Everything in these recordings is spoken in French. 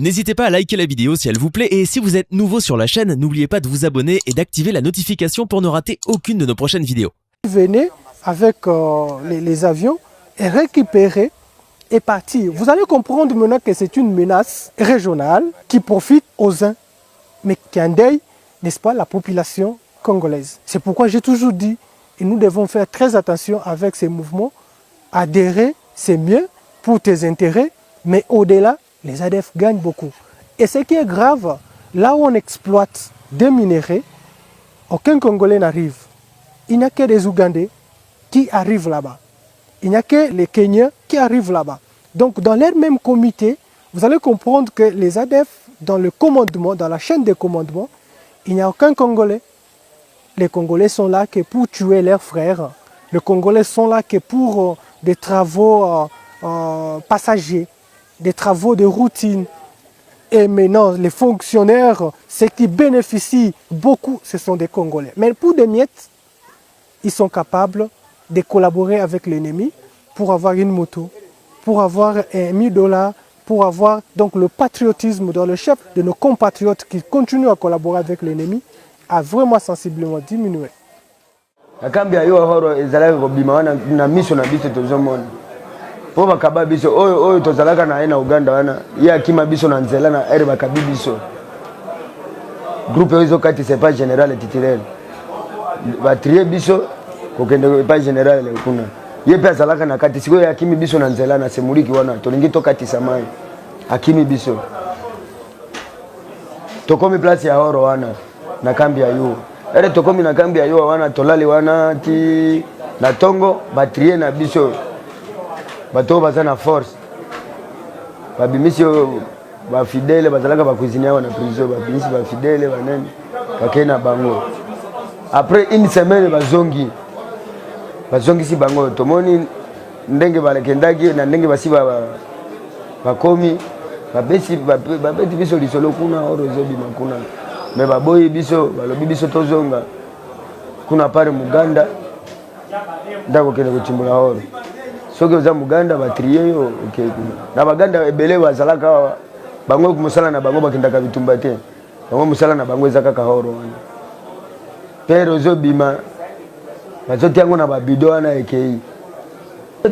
N'hésitez pas à liker la vidéo si elle vous plaît et si vous êtes nouveau sur la chaîne, n'oubliez pas de vous abonner et d'activer la notification pour ne rater aucune de nos prochaines vidéos. Venez avec les avions et récupérer et partir. Vous allez comprendre maintenant que c'est une menace régionale qui profite aux uns, mais qui endeuille, n'est-ce pas, la population congolaise. C'est pourquoi j'ai toujours dit, et nous devons faire très attention avec ces mouvements. Adhérer, c'est mieux pour tes intérêts, mais au-delà, les ADF gagnent beaucoup. Et ce qui est grave, là où on exploite des minéraux, aucun Congolais n'arrive. Il n'y a que des Ougandais qui arrivent là-bas. Il n'y a que les Kenyans qui arrivent là-bas. Donc dans leur même comité, vous allez comprendre que les ADF, dans le commandement, dans la chaîne de commandement, il n'y a aucun Congolais. Les Congolais sont là que pour tuer leurs frères. Les Congolais sont là que pour des travaux passagers, des travaux de routine. Et maintenant, les fonctionnaires, ceux qui bénéficient beaucoup, ce sont des Congolais. Mais pour des miettes, ils sont capables de collaborer avec l'ennemi pour avoir une moto, pour avoir $1000, pour avoir donc le patriotisme dans le chef de nos compatriotes qui continuent à collaborer avec l'ennemi a vraiment sensiblement diminué. Akambia yo horo ezalaka kobima wana na miso na biso tozomona. Po bakaba biso oyo tozalaka na na Uganda wana ya akima biso na nzela na ere bakabi biso. Groupe oyo kati c'est pas général titulaire. Ba trier biso kokende pas général kuna. Ye pe azalaka na kati siko ya akimi biso na nzela na semuliki wana tolingi to kati samai. Akimi biso. Tokomi place ya horo wana na kambi ya yo. Ere tokomi na kambi ya yo wana tolali wana ti na tongo batrie na biso bato baza na force babimisi ba fidèle bazalaka ba cuisiner wana prison babimisi ba fidèle banani bakena bango après une semaine bazongi si bango tomoni ndenge balekendaki na ndenge basi bakomi babeti biso lisolo kuna orozobi makuna me baboyi biso balobi biso tozonga kuna pare Muganda ndako kende kuchimbula horo soki oza Muganda batriye yo okay na baganda ebele bazalaka bango kumusala na bango bakendaka bitumba te bango musala na bango ezaka ka horo wana pero zobima bazoti yango na babido wana ekei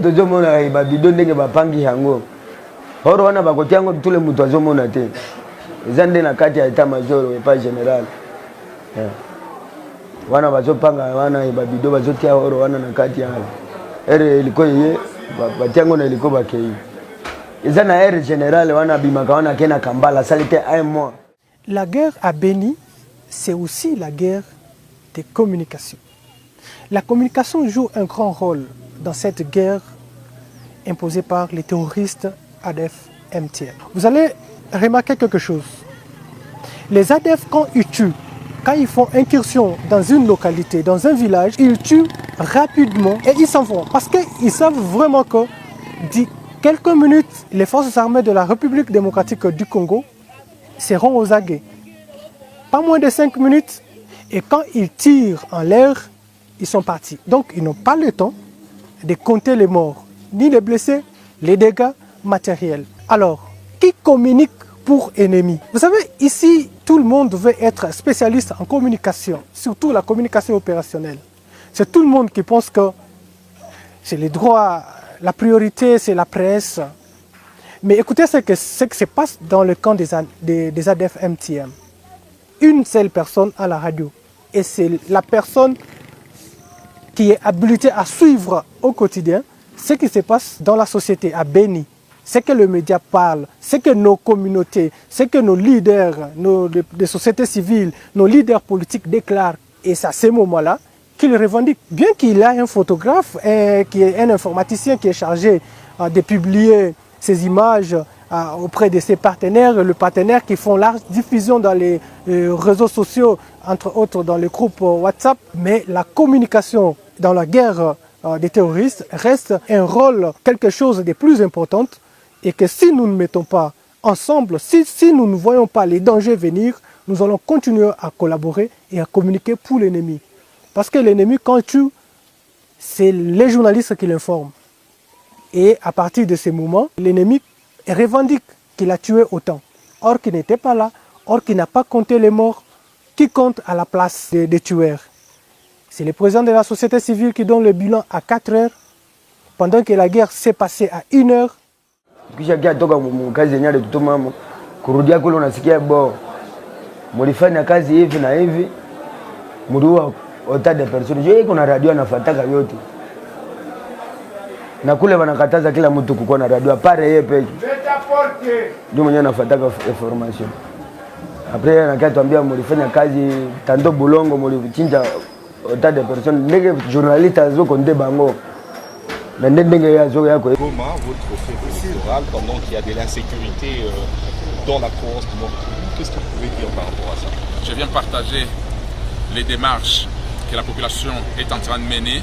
tozomona babido ndenge bapangi yango horo wana bakoti yango tule mutu azomona te ezande na kati ya état major et pas général wana bazopanga wana babido bazotia horo wana na kati ya ere iliko ye batiango na iliko bakei ezana ere général wana bimaka wana kena kambala salite un mois. La guerre à Beni, c'est aussi la guerre des communications. La communication joue un grand rôle dans cette guerre imposée par les terroristes ADF-MTM. Vous allez remarquer quelque chose. Les ADF, quand ils tuent, quand ils font incursion dans une localité, dans un village, ils tuent rapidement et ils s'en vont. Parce qu'ils savent vraiment que d'ici quelques minutes, les forces armées de la République démocratique du Congo seront aux aguets. Pas moins de 5 minutes. Et quand ils tirent en l'air, ils sont partis. Donc ils n'ont pas le temps de compter les morts, ni les blessés, les dégâts matériels. Alors, qui communique pour ennemis? Vous savez, ici, tout le monde veut être spécialiste en communication, surtout la communication opérationnelle. C'est tout le monde qui pense que c'est les droits, la priorité, c'est la presse. Mais écoutez ce qui se passe dans le camp des ADF-MTM. Une seule personne à la radio. Et c'est la personne qui est habilitée à suivre au quotidien ce qui se passe dans la société à Beni. Ce que le média parle, ce que nos communautés, ce que nos leaders, des sociétés civiles, nos leaders politiques déclarent. Et c'est à ce moment-là qu'il revendique. Bien qu'il y ait un photographe, qui est un informaticien qui est chargé de publier ces images auprès de ses partenaires, le partenaire qui font large diffusion dans les réseaux sociaux, entre autres dans les groupes WhatsApp. Mais la communication dans la guerre des terroristes reste un rôle, quelque chose de plus important. Et que si nous ne mettons pas ensemble, si nous ne voyons pas les dangers venir, nous allons continuer à collaborer et à communiquer pour l'ennemi. Parce que l'ennemi, quand il tue, c'est les journalistes qui l'informent. Et à partir de ce moment, l'ennemi revendique qu'il a tué autant. or qu'il n'était pas là, or qu'il n'a pas compté les morts. Qui compte à la place des tueurs? C'est le président de la société civile qui donne le bilan à 4 heures, pendant que la guerre s'est passée à 1 heure. Kisha kia toka kazi yenyewe alitutuma kurudia kule, unasikia bo mulifanya kazi hivi na hivi, muliua autant de personnes. Je kuna radio anafuataka yote, na kule wanakataza kila mtu kukuwa na radio apare yeye peke, ndio mwenyewe anafuataka information. Après anakaa tuambia mulifanya kazi tando bulongo, mulichinja autant de personnes. Ndege journaliste azoko nde bango na ndenge yazo yako. Comment votre fait électoral pendant qu'il y a de l'insécurité dans la province du Nord-Kivu? Qu'est-ce que vous pouvez dire par rapport à ça? Je viens partager les démarches que la population est en train de mener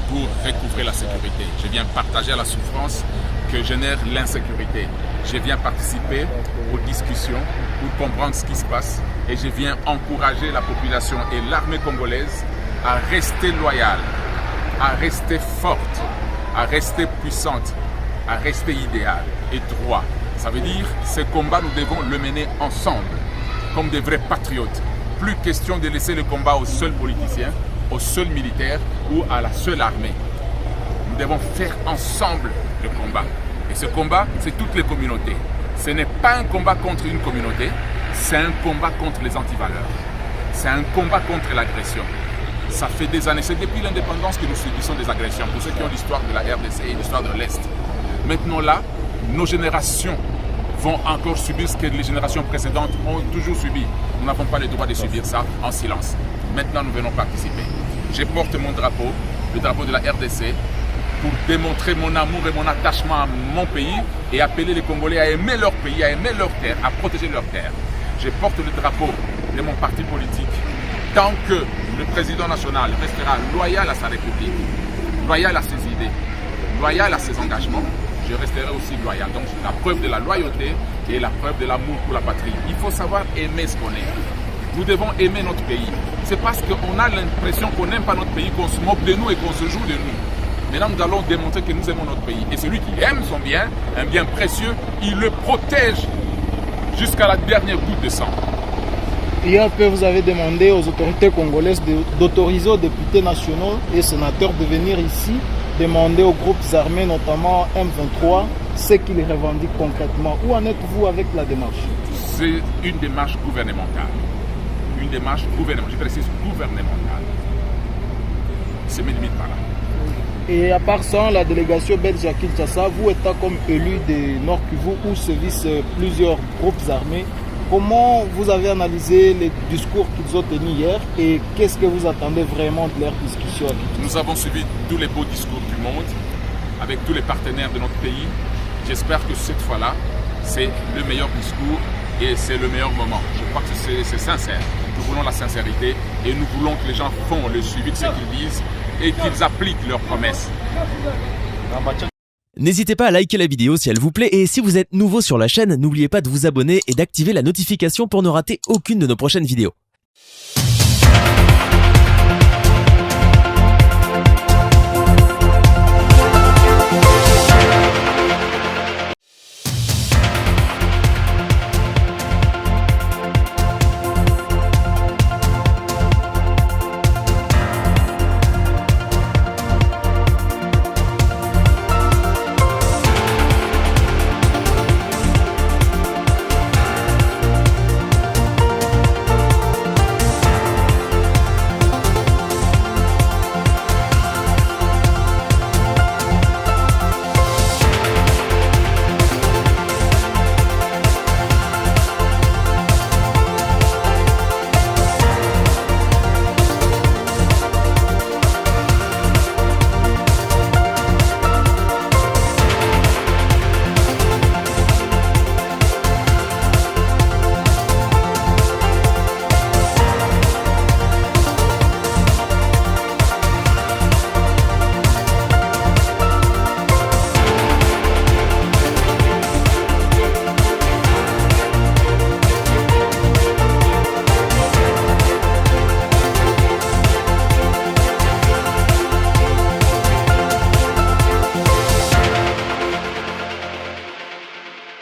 pour recouvrer la sécurité. Je viens partager la souffrance que génère l'insécurité. Je viens participer aux discussions pour comprendre ce qui se passe et je viens encourager la population et l'armée congolaise à rester loyale, à rester forte, à rester puissante, à rester idéale et droit. Ça veut dire que ce combat, nous devons le mener ensemble, comme des vrais patriotes. Plus question de laisser le combat aux seuls politiciens, aux seuls militaires ou à la seule armée. Nous devons faire ensemble le combat. Et ce combat, c'est toutes les communautés. Ce n'est pas un combat contre une communauté, c'est un combat contre les antivaleurs. C'est un combat contre l'agression. Ça fait des années, c'est depuis l'indépendance que nous subissons des agressions, pour ceux qui ont l'histoire de la RDC et l'histoire de l'Est. Maintenant là, nos générations vont encore subir ce que les générations précédentes ont toujours subi. Nous n'avons pas le droit de subir ça en silence. Maintenant, nous venons participer. Je porte mon drapeau, le drapeau de la RDC, pour démontrer mon amour et mon attachement à mon pays et appeler les Congolais à aimer leur pays, à aimer leur terre, à protéger leur terre. Je porte le drapeau de mon parti politique. Tant que le président national restera loyal à sa République, loyal à ses idées, loyal à ses engagements, je resterai aussi loyal. Donc la preuve de la loyauté et la preuve de l'amour pour la patrie. Il faut savoir aimer ce qu'on est. Nous devons aimer notre pays. C'est parce qu'on a l'impression qu'on n'aime pas notre pays, qu'on se moque de nous et qu'on se joue de nous. Maintenant, nous allons démontrer que nous aimons notre pays. Et celui qui aime son bien, un bien précieux, il le protège jusqu'à la dernière goutte de sang. Hier, vous avez demandé aux autorités congolaises d'autoriser aux députés nationaux et sénateurs de venir ici, demander aux groupes armés, notamment M23, ce qu'ils revendiquent concrètement. Où en êtes-vous avec la démarche? C'est une démarche gouvernementale. Une démarche gouvernementale, je précise gouvernementale. C'est mes limites par là. Et à part ça, la délégation belge à Kinshasa, vous étant comme élu de Nord Kivu où sévissent plusieurs groupes armés, comment vous avez analysé les discours qu'ils ont tenus hier et qu'est-ce que vous attendez vraiment de leur discussion? Nous avons suivi tous les beaux discours du monde avec tous les partenaires de notre pays. J'espère que cette fois-là, c'est le meilleur discours et c'est le meilleur moment. Je crois que c'est sincère. Nous voulons la sincérité et nous voulons que les gens font le suivi de ce qu'ils disent et qu'ils appliquent leurs promesses. N'hésitez pas à liker la vidéo si elle vous plaît et si vous êtes nouveau sur la chaîne, n'oubliez pas de vous abonner et d'activer la notification pour ne rater aucune de nos prochaines vidéos.